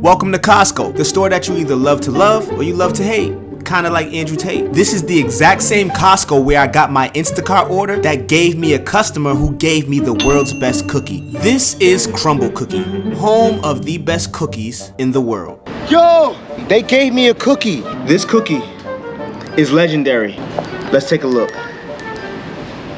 Welcome to Costco, the store that you either love to love or you love to hate. Kinda like Andrew Tate. This is the exact same Costco where I got my Instacart order that gave me a customer who gave me the world's best cookie. This is Crumbl Cookie, home of the best cookies in the world. Yo, they gave me a cookie. This cookie is legendary. Let's take a look.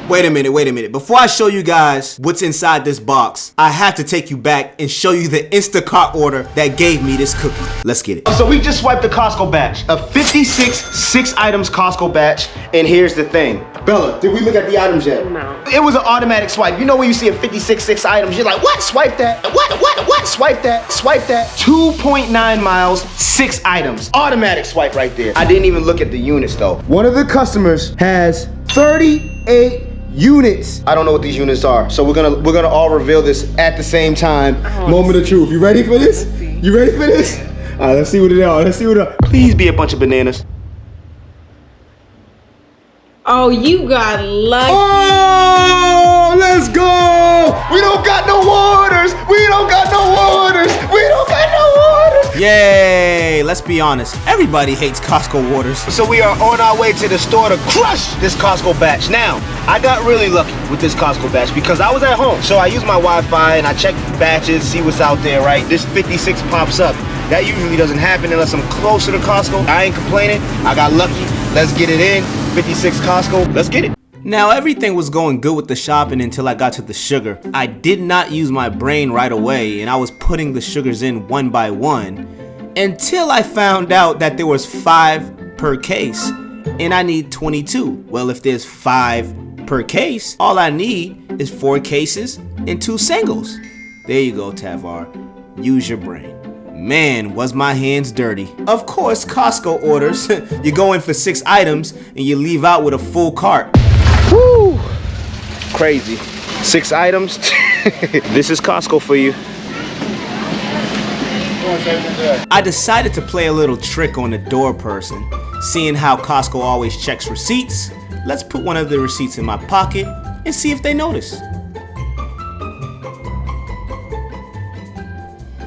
Wait a minute. Before I show you guys what's inside this box, I have to take you back and show you the Instacart order that gave me this cookie. Let's get it. So we just swiped the Costco batch, a 56 6 items Costco batch, and here's the thing. Bella, did we look at the items yet? No. It was an automatic swipe. You know when you see a 56 6 items, you're like, what? Swipe that. What? Swipe that. Swipe that. 2.9 miles, 6 items. Automatic swipe right there. I didn't even look at the units though. One of the customers has 38 units. I don't know what these units are, so we're gonna all reveal this at the same time. Moment of truth. You ready for this? You ready for this? All right, let's see what it are. Please be a bunch of bananas. Oh, you got lucky. Oh, let's go! We don't got no orders. Yay! Let's be honest, everybody hates Costco orders. So we are on our way to the store to crush this Costco batch. Now, I got really lucky with this Costco batch because I was at home. So I use my Wi-Fi and I check batches, see what's out there, right? This 56 pops up. That usually doesn't happen unless I'm closer to Costco. I ain't complaining. I got lucky. Let's get it in. 56 Costco. Let's get it. Now everything was going good with the shopping until I got to the sugar. I did not use my brain right away and I was putting the sugars in one by one until I found out that there was 5 per case and I need 22. Well, if there's 5 per case, all I need is 4 cases and 2 singles. There you go, Tavar. Use your brain. Man, was my hands dirty. Of course, Costco orders. You go in for 6 items and you leave out with a full cart. Woo! Crazy. 6 items. This is Costco for you. I decided to play a little trick on the door person. Seeing how Costco always checks receipts, let's put one of the receipts in my pocket and see if they notice.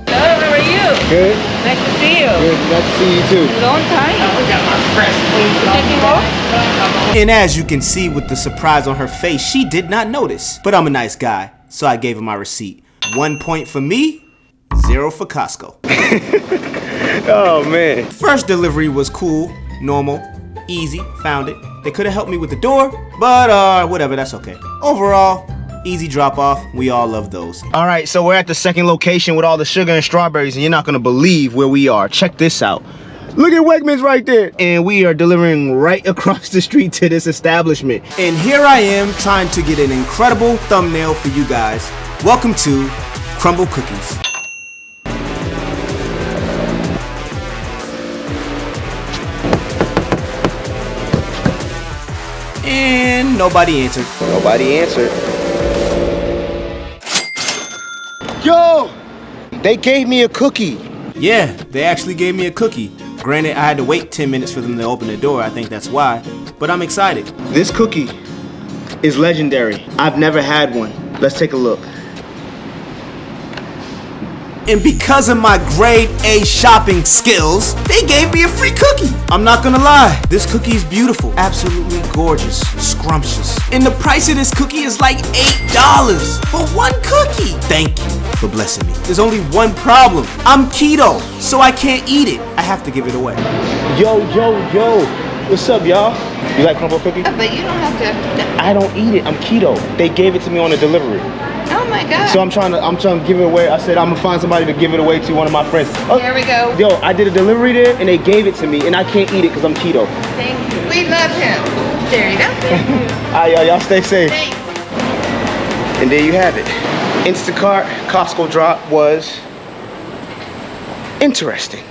Hello, how are you? Good. Nice to see you. Good. Nice to see you too. Long time. Checking off? And as you can see with the surprise on her face, she did not notice. But I'm a nice guy, so I gave her my receipt. 1 point for me, 0 for Costco. Oh man. First delivery was cool, normal, easy, found it. They could have helped me with the door, but whatever, that's okay. Overall, easy drop off. We all love those. All right, so we're at the second location with all the sugar and strawberries, and you're not gonna believe where we are. Check this out. Look at Wegmans right there. And we are delivering right across the street to this establishment. And here I am trying to get an incredible thumbnail for you guys. Welcome to Crumbl Cookies. And nobody answered. Nobody answered. Yo, they gave me a cookie. Yeah, they actually gave me a cookie. Granted, I had to wait 10 minutes for them to open the door. I think that's why. But I'm excited. This cookie is legendary. I've never had one. Let's take a look. And because of my grade A shopping skills, they gave me a free cookie. I'm not gonna lie, this cookie is beautiful, absolutely gorgeous, scrumptious. And the price of this cookie is like $8 for one cookie. Thank you for blessing me. There's only one problem. I'm keto, so I can't eat it. I have to give it away. Yo. What's up, y'all? You like Crumbl Cookie? But you don't have to. I don't eat it. I'm keto. They gave it to me on a delivery. Oh my God. So I'm trying to give it away. I said I'm gonna find somebody to give it away to, one of my friends. Oh, Here we go. Yo, I did a delivery there and they gave it to me and I can't eat it because I'm keto. Thank you. We love him. There you go. Thank you. Alright, y'all stay safe. Thanks. And there you have it. Instacart Costco drop was interesting.